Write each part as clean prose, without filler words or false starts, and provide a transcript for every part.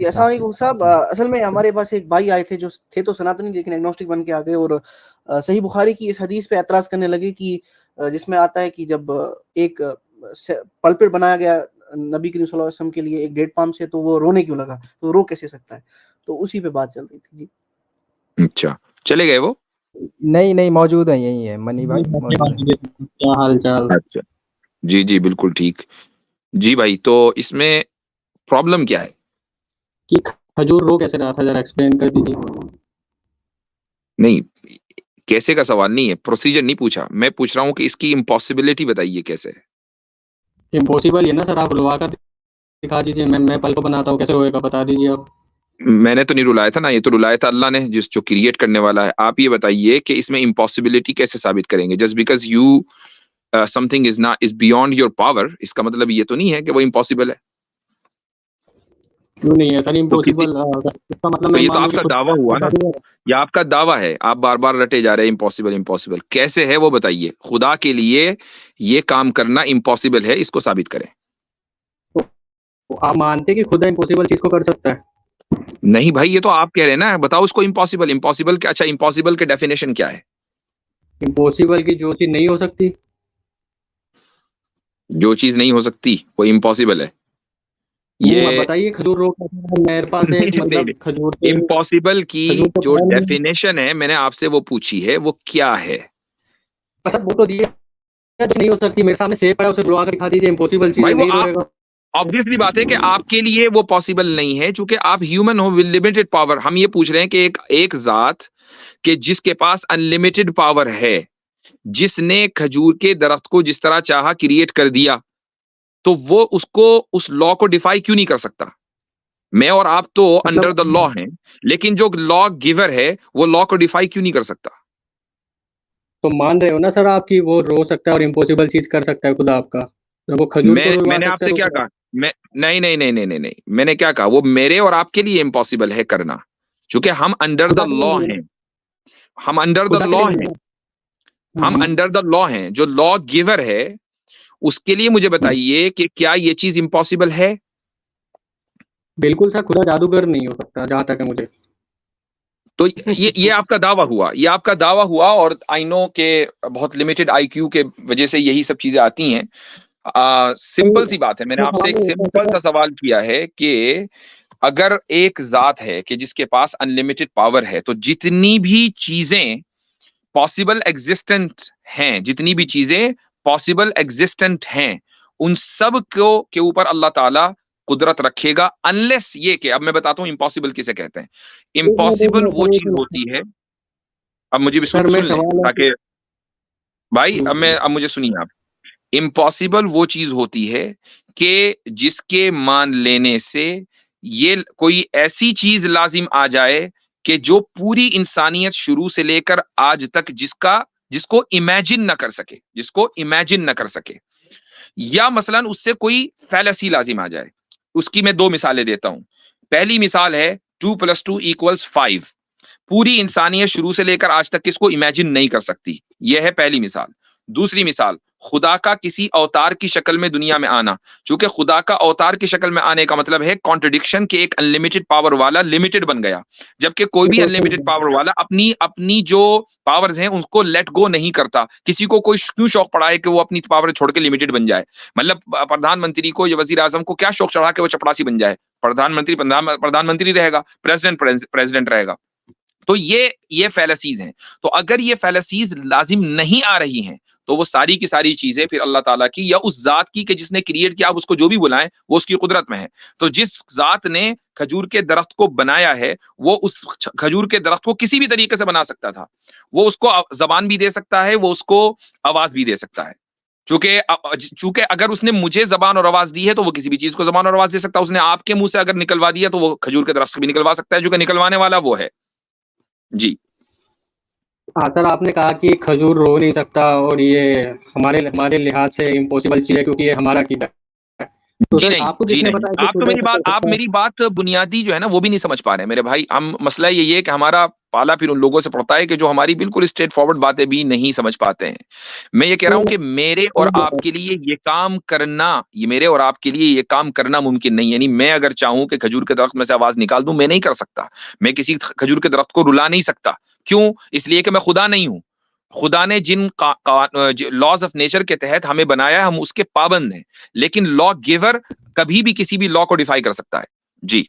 ये ऐसा नहीं गुरु साहब, असल में हमारे पास एक भाई आए थे जो थे तो सनातनी लेकिन एग्नोस्टिक बन के आ गए और सही बुखारी की इस हदीस पे एतराज करने लगे कि जिसमें आता है कि जब एक पल्पिट बनाया गया नबी करीम सल्लल्लाहु अलैहि वसल्लम के लिए एक डेट पाम से, तो वो रोने क्यों लगा, तो रो कैसे सकता है, तो उसी पे बात चल रही थी जी। अच्छा, चले गए वो? नहीं नहीं, मौजूद है, यही है मनी भाई, मौजूद है। क्या हाल चाल? अच्छा, जी जी बिल्कुल ठीक। जी भाई, तो इसमें प्रॉब्लम क्या है? कि खजूर रो कैसे रहा था, जरा एक्सप्लेन कर दीजिए। नहीं, कैसे का सवाल नहीं है, प्रोसीजर नहीं पूछा, मैं पूछ रहा हूँ कि इसकी इम्पॉसिबिलिटी बताइए कैसे है। इम्पॉसिबल है ना सर, आप रुलवा कर दिखा दीजिए। मैं पल को बनाता हूँ, कैसे रोएगा बता दीजिए आप। मैंने तो नहीं रुलाया था ना, ये तो रुलाया था अल्लाह ने, जिस जो क्रिएट करने वाला है। आप ये बताइए कि इसमें इम्पॉसिबिलिटी कैसे साबित करेंगे? Just because you something is not is beyond your power, इसका मतलब ये तो नहीं है कि वो इम्पॉसिबल है। क्यों नहीं है सर इम्पॉसिबल? इसका मतलब तो मैं ये तो मान आपका दावा हुआ ना, ये आपका दावा है, आप बार बार रटे जा रहे हैं इम्पॉसिबल इम्पॉसिबल। कैसे है वो बताइए, खुदा के लिए ये काम करना इम्पॉसिबल है, इसको साबित करें। आप मानते हैं कि खुदा इम्पॉसिबल चीज को कर सकता है? नहीं भाई, ये तो आप कह रहे हैं ना, बताओ उसको इम्पॉसिबल। इम्पॉसिबल के, अच्छा इम्पॉसिबल के डेफिनेशन क्या है? इम्पॉसिबल की जो चीज नहीं हो सकती। जो चीज नहीं हो सकती वो इम्पॉसिबल है। ये बताइए खजूर रो कैसे? मेरे पास एक मतलब खजूर इम्पॉसिबल की जो डेफिनेशन है मैंने आपसे वो पूछी है, वो क्या है? अच्छा वो तो दिया जो नहीं हो सकती, मेरे सामने सेब पड़ा, उसे रुलवा कर दिखा दीजिए। इम्पॉसिबल चीज भाई वो नहीं आप, रोएगा। ऑब्वियसली बात है कि आपके लिए वो पॉसिबल नहीं है, क्योंकि आप ह्यूमन हो विद लिमिटेड पावर। हम ये पूछ रहे हैं कि एक जात के जिसके पास अनलिमिटेड पावर है, जिसने खजूर के दरख्त को जिस तरह चाहा क्रिएट कर दिया, तो वो उसको उस लॉ को डिफाई क्यों नहीं कर सकता? मैं और आप तो अंडर द लॉ हैं, लेकिन जो लॉ गिवर है वो लॉ को डिफाई क्यों नहीं कर सकता? तो मान रहे हो ना सर आप कि वो रो सकता है और इम्पॉसिबल चीज कर सकता है खुदा आपका, तो वो खजूर को रुलवा मैंने सकता आपसे है क्या कहा? मैं नहीं नहीं नहीं नहीं नहीं नहीं, मैंने क्या कहा? वो मेरे और आपके लिए इम्पॉसिबल है करना, क्योंकि हम अंडर द लॉ हैं। हम अंडर द लॉ हैं, हम अंडर द लॉ हैं। जो लॉ गिवर है उसके लिए मुझे बताइए कि क्या ये चीज इम्पॉसिबल है? बिल्कुल सर, खुदा जादूगर नहीं हो सकता जहां तक है मुझे। तो ये आपका दावा हुआ, ये आपका दावा हुआ, और आई नो के बहुत लिमिटेड आईक्यू के वजह से यही सब चीजें आती हैं। सिंपल सी बात है, मैंने आपसे एक सिंपल सा सवाल किया है कि अगर एक जात है कि जिसके पास अनलिमिटेड पावर है, तो जितनी भी चीजें पॉसिबल एग्जिस्टेंट हैं, जितनी भी चीजें पॉसिबल एग्जिस्टेंट हैं, उन सब को के ऊपर अल्लाह ताला कुदरत रखेगा, अनलेस ये कि, अब मैं बताता हूं इम्पॉसिबल किसे कहते हैं। इम्पॉसिबल वो चीज होती है, अब मुझे भी सुन लें ताकि भाई, अब मुझे सुनिए आप। इम्पॉसिबल वो चीज होती है कि जिसके मान लेने से ये कोई ऐसी चीज लाजिम आ जाए कि जो पूरी इंसानियत शुरू से लेकर आज तक जिसको इमेजिन ना कर सके, जिसको इमेजिन ना कर सके, या मसलन उससे कोई फैलेसी लाजिम आ जाए। उसकी मैं दो मिसालें देता हूं। पहली मिसाल है 2+2=5। पूरी इंसानियत शुरू से लेकर आज तक किसको इमेजिन नहीं कर सकती, यह है पहली मिसाल। दूसरी मिसाल, खुदा का किसी अवतार की शक्ल में दुनिया में आना। चूंकि खुदा का अवतार की शक्ल में आने का मतलब है कॉन्ट्रडिक्शन के एक अनलिमिटेड पावर वाला लिमिटेड बन गया, जबकि कोई भी अनलिमिटेड पावर वाला अपनी अपनी जो पावर्स हैं उनको लेट गो नहीं करता। किसी को कोई क्यों शौक पड़ा है कि वो अपनी पावर छोड़ के लिमिटेड बन जाए? मतलब प्रधानमंत्री को या वजीर आजम को क्या शौक चढ़ा के वो चपड़ासी बन जाए? प्रधानमंत्री प्रधानमंत्री रहेगा, प्रेसिडेंट प्रेसिडेंट रहेगा। तो ये फैलसीज हैं। तो अगर ये फैलसीज लाजिम नहीं आ रही हैं, तो वो सारी की सारी चीजें फिर अल्लाह ताला की या उस जात की कि जिसने क्रिएट किया, आप उसको जो भी बुलाएं, वो उसकी कुदरत में है। तो जिस जात ने खजूर के दरख्त को बनाया है, वो उस खजूर के दरख्त को किसी भी तरीके से बना सकता था। वो उसको जबान भी दे सकता है, वो उसको आवाज भी दे सकता है। चूंकि अगर उसने मुझे जबान और आवाज दी है, तो वो किसी भी चीज को जबान और आवाज दे सकता है। उसने आपके मुंह से अगर निकलवा दिया, तो वो खजूर के दरख्त से भी निकलवा सकता है, जो कि निकलवाने वाला वो है। जी हाँ सर, आपने कहा कि खजूर रो नहीं सकता और ये हमारे लिहाज से इम्पॉसिबल चीज है क्योंकि ये हमारा अकीदा है। तो जी सर नहीं, आपको जी किसने नहीं, बताया कि आप तो खुदा मेरी बात, आप मेरी बात बुनियादी जो है ना वो भी नहीं समझ पा रहे हैं मेरे भाई। हम मसला यही है कि हमारा पाला फिर उन लोगों से पड़ता है कि जो हमारी बिल्कुल स्ट्रेट फॉरवर्ड बातें भी नहीं समझ पाते हैं। मैं ये कह रहा हूं कि मेरे और आपके लिए ये काम करना मुमकिन नहीं है। यानी मैं अगर चाहूं कि खजूर के दरख्त में से आवाज निकाल दूं, मैं नहीं कर सकता। मैं किसी खजूर के दरख्त को रुला नहीं सकता। क्यों? इसलिए कि मैं खुदा नहीं हूं। खुदा ने जिन लॉज ऑफ नेचर के तहत हमें बनाया है, हम उसके पाबंद हैं। लेकिन लॉ गिवर कभी भी किसी भी लॉ को डिफाई कर सकता है। जी।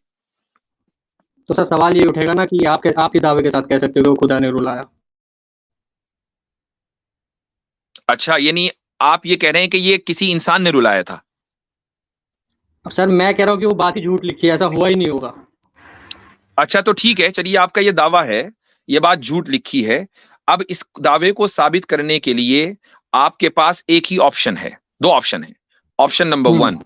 तो सर सवाल ये उठेगा ना कि आपके दावे के साथ कह सकते हो खुदा ने रुलाया। अच्छा, यानी आप ये कह रहे हैं कि ये किसी इंसान ने रुलाया था? अब सर मैं कह रहा हूँ कि वो बात ही झूठ लिखी है, ऐसा हुआ ही नहीं होगा। अच्छा, तो ठीक है, चलिए आपका ये दावा है, ये बात झूठ लिखी है। अब इस दावे को साबित करने के लिए आपके पास एक ही ऑप्शन है, 2 ऑप्शन है। ऑप्शन नंबर 1,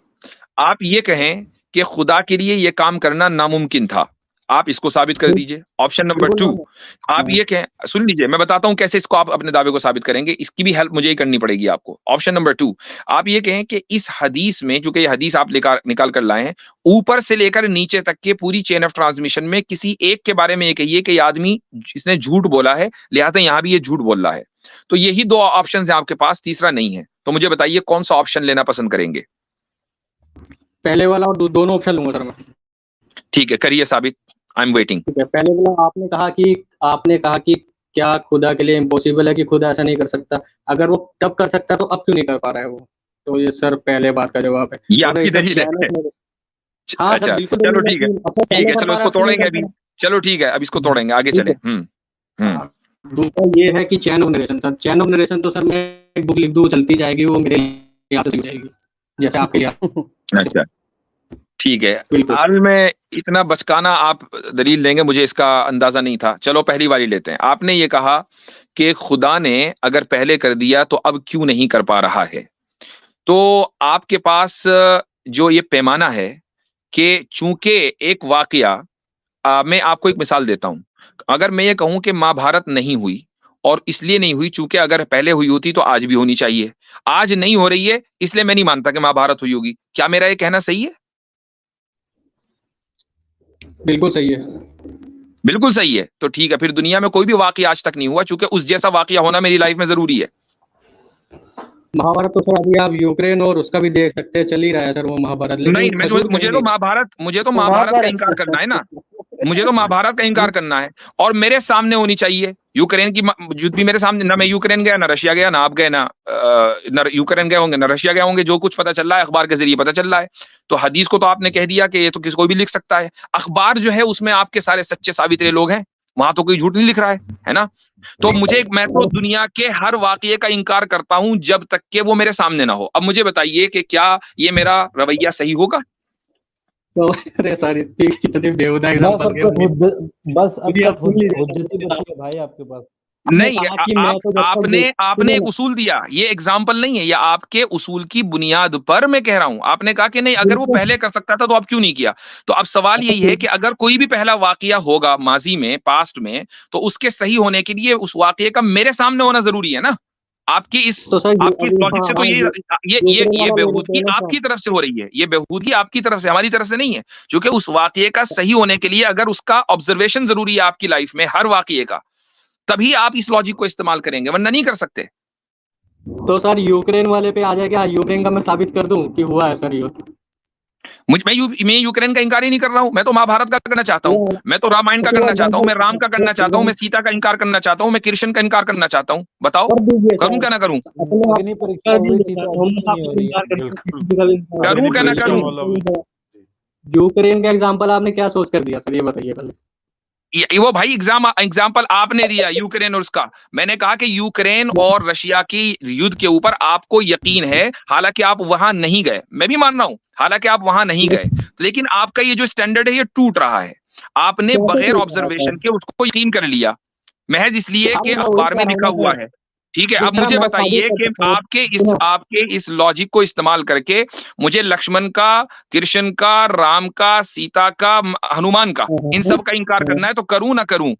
आप ये कहें कि खुदा के लिए ये काम करना नामुमकिन था, आप इसको साबित कर दीजिए। ऑप्शन नंबर 2, आप ये कहें, सुन लीजिए मैं बताता हूं कैसे इसको आप अपने दावे को साबित करेंगे, इसकी भी हेल्प मुझे ही करनी पड़ेगी आपको। ऑप्शन नंबर 2, आप ये कहें कि इस हदीस में, जो कि ये हदीस आप निकाल कर लाए हैं, ऊपर से लेकर नीचे तक के पूरी चेन ऑफ ट्रांसमिशन में किसी एक के बारे में ये कहिए कि ये आदमी इसने झूठ बोला है, लिहाजा यहां भी ये झूठ बोल रहा है। तो यही 2 ऑप्शन है आपके पास, तीसरा नहीं है। तो मुझे बताइए कौन सा ऑप्शन लेना पसंद करेंगे? पहले वाला और दोनों ऑप्शन लूंगा सर मैं। ठीक है, करिए साबित, आई एम वेटिंग। ठीक है, पहले वाला आपने कहा कि क्या खुदा के लिए इम्पॉसिबल है कि खुदा ऐसा नहीं कर सकता? अगर वो तब कर सकता तो अब क्यों नहीं कर पा रहा है वो? तो ये सर पहले बात का जवाब है। ये आपकी दलील है? हाँ अच्छा, सर बिल्कुल। चलो ठीक है, ठीक है, चलो इसको तोड़ेंगे अभी। चलो ठीक है, अब इसको तोड़ेंगे, आगे चले। दूसरा ये है कि chain of narration sir, chain of narration तो सर मैं एक बुक लिख दूं चलती जाएगी, वो मेरे यहाँ से जाएगी जैसे आपके यहाँ। अच्छा ठीक है, हाल में इतना बचकाना आप दलील देंगे मुझे इसका अंदाजा नहीं था। चलो पहली वाली लेते हैं। आपने ये कहा कि खुदा ने अगर पहले कर दिया तो अब क्यों नहीं कर पा रहा है। तो आपके पास जो ये पैमाना है कि चूंकि एक वाकया, मैं आपको एक मिसाल देता हूं। अगर मैं ये कहूं कि महाभारत नहीं हुई, और इसलिए नहीं हुई चूंकि अगर पहले हुई होती तो आज भी होनी चाहिए, आज नहीं हो रही है इसलिए मैं नहीं मानता कि महाभारत हुई होगी। क्या मेरा ये कहना सही है? बिल्कुल सही है। बिल्कुल सही है। तो ठीक है, फिर दुनिया में कोई भी वाकया आज तक नहीं हुआ, चूंकि उस जैसा वाकया होना मेरी लाइफ में जरूरी है। महाभारत तो सर अभी आप यूक्रेन और उसका भी देख सकते हैं, चल ही रहा है सर वो महाभारत। नहीं, मुझे तो महाभारत का इनकार करना है ना। मुझे तो महाभारत का इनकार करना है, और मेरे सामने होनी चाहिए। यूक्रेन की युद्ध भी मेरे सामने, ना मैं यूक्रेन गया, ना रशिया गया, ना आप गए, ना यूक्रेन गए होंगे, ना रशिया गए होंगे। जो कुछ पता चल रहा है अखबार के जरिए पता चल रहा है। तो हदीस को तो आपने कह दिया कि ये तो किसी को भी लिख सकता है। अखबार जो है उसमें आपके सारे सच्चे साबित लोग हैं, वहां तो कोई झूठ नहीं लिख रहा है ना। तो मैं तो दुनिया के हर वाकये का इनकार करता हूं जब तक कि वो मेरे सामने ना हो। अब मुझे बताइए कि क्या ये मेरा रवैया सही होगा? तो अरे सर इतने बेहुदा एग्जांपल बस अब तक हुज्जती बची है भाई आपके पास। नहीं, आपने एक उसूल दिया, ये एग्जाम्पल नहीं है, ये आपके उसूल की बुनियाद पर मैं कह रहा हूं। आपने कहा कि नहीं, अगर वो पहले कर सकता था तो अब क्यों नहीं किया। तो अब सवाल यही है कि अगर कोई भी पहला वाकया होगा माजी में, पास्ट में, तो उसके सही होने के लिए उस वाकये का मेरे सामने होना जरूरी है ना। आपकी लॉजिक से तो ये बेहूदगी आपकी तरफ से हो रही है। ये बेहूदगी आपकी तरफ से, हमारी तरफ से नहीं है। क्योंकि उस वाकये का सही होने के लिए अगर उसका ऑब्जर्वेशन जरूरी है आपकी लाइफ में, हर वाकये का, तभी आप इस लॉजिक को इस्तेमाल करेंगे, वरना नहीं कर सकते। तो सर यूक्रेन वाले पे आ जाए, क्या यूक्रेन का मैं साबित कर दूं कि हुआ है सर युद्ध? मैं यूक्रेन का इनकार ही नहीं कर रहा हूं। मैं तो महाभारत का करना चाहता हूं, मैं तो रामायण का करना चाहता हूं, मैं राम का करना चाहता हूं, मैं सीता का इनकार करना चाहता हूं, मैं कृष्ण का इनकार करना चाहता हूं। बताओ करूं क्या ना करूं? करूं क्या ना करूं? यूक्रेन का एग्जांपल आपने क्या सोच कर दिया सर, ये बताइए पहले। वो भाई एग्जाम्पल आपने दिया यूक्रेन और उसका। मैंने कहा कि यूक्रेन और रशिया की युद्ध के ऊपर आपको यकीन है, हालांकि आप वहां नहीं गए। मैं भी मान रहा हूं, हालांकि आप वहां नहीं गए, लेकिन आपका ये जो स्टैंडर्ड है ये टूट रहा है। आपने बगैर ऑब्जर्वेशन के उसको यकीन कर लिया, महज इसलिए कि अखबार में लिखा हुआ है। ठीक है, अब मुझे बताइए कि आपके इस लॉजिक को इस्तेमाल करके मुझे लक्ष्मण का, कृष्ण का, राम का, सीता का, हनुमान का, इन सब का इनकार करना है, तो करूं ना करूं?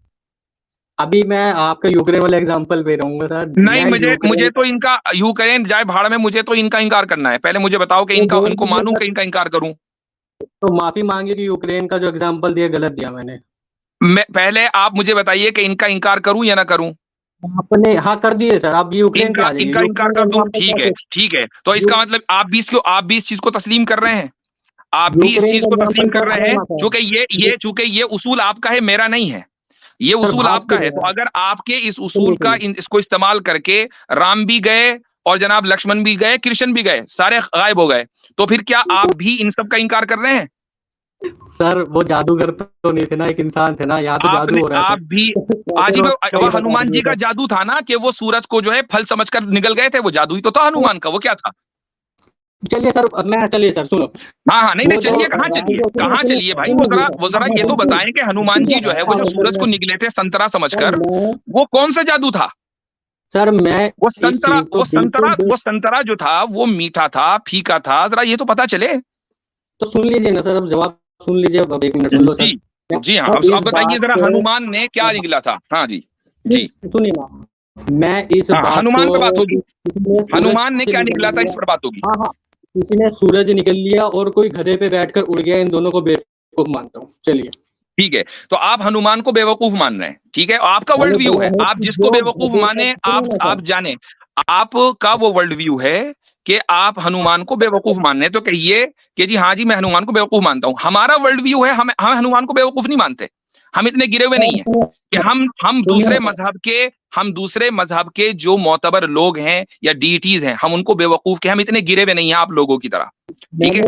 अभी मैं आपका यूक्रेन वाला एग्जांपल दे रहूंगा सर। नहीं, मुझे तो इनका, यूक्रेन जाए भाड़ में, मुझे तो इनका इनकार करना है। पहले मुझे बताओ कि इनको मानूं कि इनका इनकार करूं। तो माफी मांगी कि यूक्रेन का जो एग्जांपल दिया गलत दिया मैंने। मैं पहले आप मुझे बताइए कि इनका इनकार करूं या ना करूं? आपने हाँ कर दिए सर, आप यूक्रेन पे आ जाइए। इनका इनकार कर दूं, ठीक है, ठीक है। तो इसका मतलब आप भी इस चीज को तस्लीम कर रहे हैं, आप भी इस चीज को तस्लीम कर रहे हैं, चूंकि ये उसूल आपका है, मेरा नहीं है, ये उसूल आपका है। तो अगर आपके इस उसूल का इसको इस्तेमाल करके राम भी गए और जनाब लक्ष्मण भी गए, कृष्ण भी गए, सारे गायब हो गए, तो फिर क्या आप भी इन सब का इनकार कर रहे हैं? सर वो जादूगर तो नहीं थे ना, एक इंसान थे ना, यहाँ तो जादू हो रहा था। आप भी अजीब, वह हनुमान जी का जादू था ना कि वो सूरज को जो है फल समझकर निकल गए थे, वो जादू ही तो था हनुमान का, वो क्या था? चलिए सर, चलिए सर सुनो। हाँ हाँ, नहीं चलिए, कहाँ चलिए भाई, वो जरा ये तो बताएं कि हनुमान जी जो है वो जो सूरज को निकले थे संतरा समझकर, वो कौन सा जादू था? सर मैं वो संतरा जो था वो मीठा था, फीका था, जरा ये तो पता चले। तो सुन लीजिए ना सर, अब जवाब सुन लीजिए, अब 1 मिनट सुन लो सर। जी हाँ, अब बताइए जरा हनुमान ने क्या निकला था? हाँ जी जी, सुनिए ना, मैं इस बात हनुमान पे बात होगी, को हनुमान ने क्या निकला था इस पर बात होगी। हाँ, किसी ने सूरज निकल लिया और कोई गधे पे बैठकर उड़ गया, इन दोनों को बेवकूफ मानता हूँ। चलिए ठीक है, तो आप हनुमान को बेवकूफ मान रहे हैं, ठीक है, आपका वर्ल्ड व्यू है, आप जिसको बेवकूफ माने, आप जाने, आपका वो वर्ल्ड व्यू है कि आप हनुमान को बेवकूफ मान रहे हैं, तो कहिए कि जी हाँ जी मैं हनुमान को बेवकूफ मानता हूं। हमारा वर्ल्ड व्यू है, हम हनुमान को बेवकूफ नहीं मानते, हम इतने गिरे हुए नहीं है कि हम दूसरे मजहब के जो मोतबर लोग हैं या डीटीज हैं, हम उनको बेवकूफ के, हम इतने गिरे हुए नहीं हैं आप लोगों की तरह, ठीक है।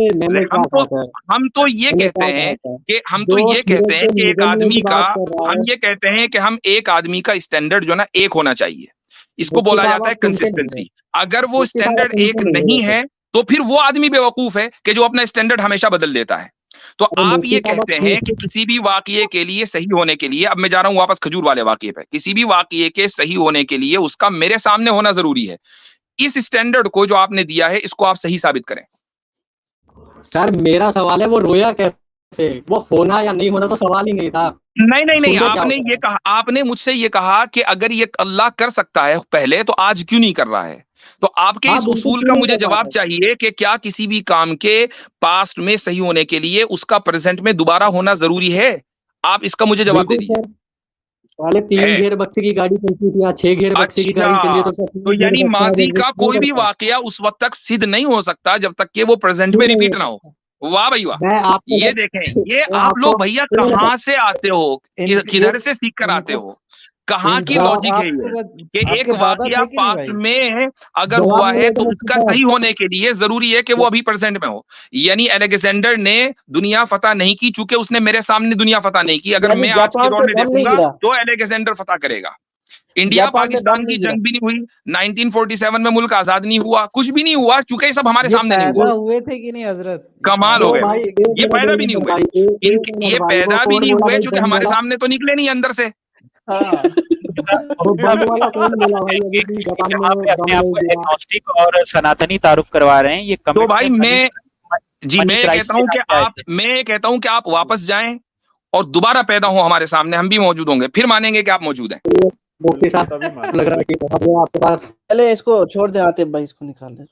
हम तो ये कहते हैं कि एक आदमी का, हम ये कहते हैं कि हम एक आदमी का स्टैंडर्ड जो ना एक होना चाहिए, इसको बोला जाता है कंसिस्टेंसी। अगर वो स्टैंडर्ड एक नहीं है तो फिर वो आदमी बेवकूफ है कि जो अपना स्टैंडर्ड हमेशा बदल देता है। तो आप ये कहते हैं कि किसी भी वाकये के लिए सही होने के लिए, अब मैं जा रहा हूं वापस खजूर वाले वाकये पे, किसी भी वाकये के सही होने के लिए उसका मेरे सामने होना जरूरी है। इस स्टैंडर्ड को जो आपने दिया है इसको आप सही साबित करें। सर मेरा सवाल है वो रोया कैसे, वो होना या नहीं होना तो सवाल ही नहीं था। नहीं, आपने मुझसे ये कहा कि अगर ये अल्लाह कर सकता है पहले तो आज क्यों नहीं कर रहा है। तो आपके इस उसूल का मुझे जवाब चाहिए कि क्या किसी भी काम के पास्ट में सही होने के लिए उसका प्रेजेंट में दोबारा होना जरूरी है? आप इसका मुझे जवाब दे दीजिए। पहले 3 गियर बक्से की गाड़ी चलती थी, 6 गियर बक्से की गाड़ी चली, तो यानी माजी का कोई भी वाकया उस वक्त तक सिद्ध नहीं हो सकता जब तक कि वो प्रेजेंट में रिपीट ना हो। वाह भाई वाह, ये देखें, ये आप लोग भैया कहाँ से आते हो, किधर से सीख कर आते हो, कहाँ की लॉजिक है ये कि एक वाकया पास्ट में अगर हुआ है तो उसका सही होने के लिए जरूरी है कि वो अभी प्रेजेंट में हो। यानी अलेक्जेंडर ने दुनिया फतह नहीं की, चूंकि उसने मेरे सामने दुनिया फतह नहीं की, अगर मैं आज के दौर में देखूंगा तो अलेक्जेंडर फतह करेगा। इंडिया पाकिस्तान की जंग भी नहीं हुई, 1947 में मुल्क आजाद नहीं हुआ, कुछ भी नहीं हुआ, चूंकि सब हमारे सामने नहीं हुआ। हुए थे कि नहीं हजरत? कमाल हो गए, ये पैदा भी नहीं हुए, ये पैदा भी नहीं हुए क्योंकि हमारे सामने तो निकले नहीं अंदर से। एग्नोस्टिक और सनातनी तारुफ करवा रहे हैं ये। तो भाई मैं कहता हूं कि आप वापस जाएं और दोबारा पैदा हो हमारे सामने, हम भी मौजूद होंगे, फिर मानेंगे कि आप मौजूद हैं। लग रहा है कि आपके पास, पहले इसको छोड़ दे, आते भाई इसको निकाल दे।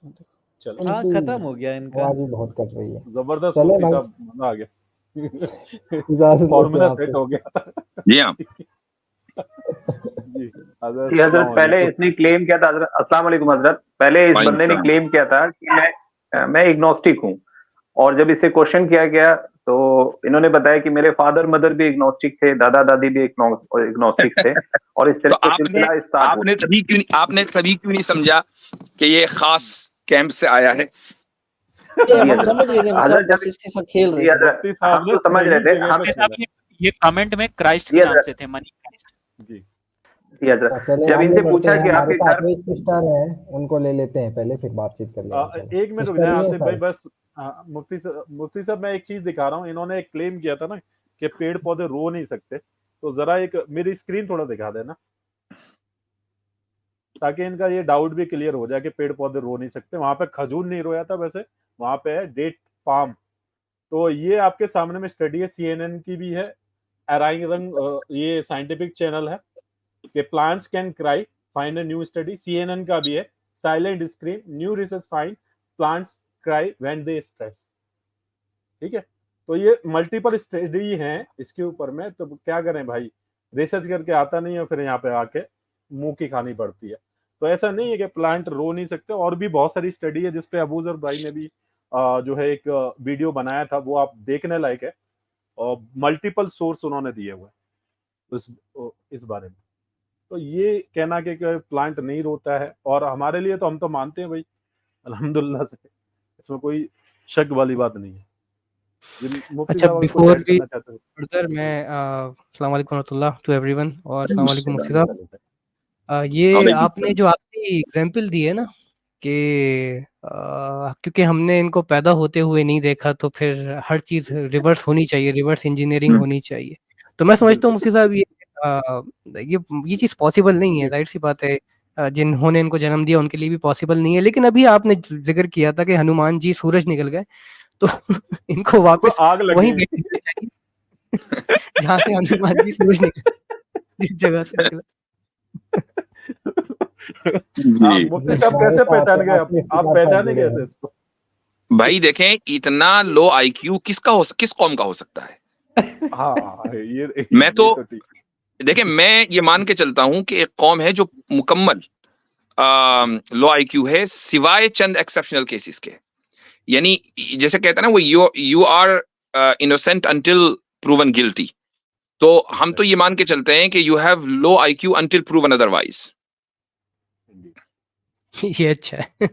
चलो हाँ खत्म हो गया इनका, आवाज भी बहुत कट रही है। जबरदस्त चले मुफ्ती भाई। साहब, मजा आ गया, इजाजत फॉर्मूला लेते हैं सेट हो गया। जी हाँ जी हजरत पहले इसने क्लेम किया था, अस्सलाम वालेकुम हजरत, पहले इस बंदे ने क्लेम किया था कि मैं इग्नोस्टिक हूँ, और जब इससे क्वेश्चन किया गया तो इन्होंने बताया कि मेरे फादर मदर भी इग्नोस्टिक थे, दादा दादी भी इग्नोस्टिक थे, और इस तरह तो आपने तभी क्यों नहीं समझा कि ये खास कैंप से आया है? समझ रहे बस इसके साथ खेल रहे थे, हम तो समझ रहे थे। ये कमेंट में क्राइस्ट के नाम से थे, मनी क्राइस्ट जी। जब इनसे पूछा कि आपके घर एक सिस्टर है, उनको ले लेते हैं पहले, फिर बातचीत कर लेंगे। एक मिनट रुक जाए आसिफ भाई, बस मुफ्ती साहब मैं एक चीज दिखा रहा हूँ। इन्होंने एक क्लेम किया था ना कि पेड़ पौधे रो नहीं सकते, तो जरा एक मेरी स्क्रीन थोड़ा दिखा देना ताकि इनका ये डाउट भी क्लियर हो जाए कि पेड़ पौधे रो नहीं सकते। वहां पे खजूर नहीं रोया था, वैसे वहां पे है डेट पाम। तो ये आपके सामने में स्टडी है, CNN की भी है, रंग ये साइंटिफिक चैनल है कि plants can cry, find a new study. CNN का भी है, silent screen, new research find plants cry when they stress. ठीक है, तो ये मल्टीपल स्टडी हैं इसके ऊपर में, तो क्या करें भाई, रिसर्च करके आता नहीं है, फिर यहाँ पे आके मुंह की खानी पड़ती है। तो ऐसा नहीं है कि प्लांट रो नहीं सकते, और भी बहुत सारी स्टडी है जिसपे अबूजर भाई ने भी जो है एक वीडियो बनाया था, वो आप देखने लायक है, और मल्टीपल सोर्स उन्होंने दिए हुए इस बारे में। तो ये कहना कि प्लांट नहीं रोता है, और हमारे लिए तो हम तो मानते हैं भाई अल्हम्दुलिल्लाह से, इसमें कोई शक वाली बात नहीं है। अच्छा, बिफोर वी फर्दर मैं अस्सलाम वालेकुम रहमतुल्लाह टू एवरीवन, और अस्सलाम वालेकुम मुफ्ती साहब। ये आपने जो आपकी एग्जांपल दी है ना कि क्योंकि हमने इनको पैदा होते हुए नहीं देखा, तो फिर हर चीज़ रिवर्स होनी चाहिए, रिवर्स इंजीनियरिंग होनी चाहिए। तो मैं समझता हूँ मुफ्ती साहब ये चीज़ पॉसिबल नहीं है, जाहिर सी बात है, जिन्होंने इनको जन्म दिया उनके लिए भी पॉसिबल नहीं है। लेकिन अभी आपने जिक्र किया था कि हनुमान जी सूरज निकल गए, तो इनको वापस वहीं भेजना चाहिए जहाँ से हनुमान जी सूरज निकले, जिस जगह से निकला। मुफ्ती साहब कैसे पहचान गए आप पहचाने कैसे इसको? भाई देखें, इतना लो आईक्यू किस कौम का हो सकता है? मैं तो देखें, मैं ये मान के चलता हूं कि एक कौम है जो मुकम्मल लो आईक्यू है, सिवाय चंद एक्सेप्शनल केसेस के। यानी जैसे कहता है ना वो, you are innocent until proven guilty. तो हम तो ये मान के चलते हैं कि you have low IQ until proven otherwise. ये अच्छा है।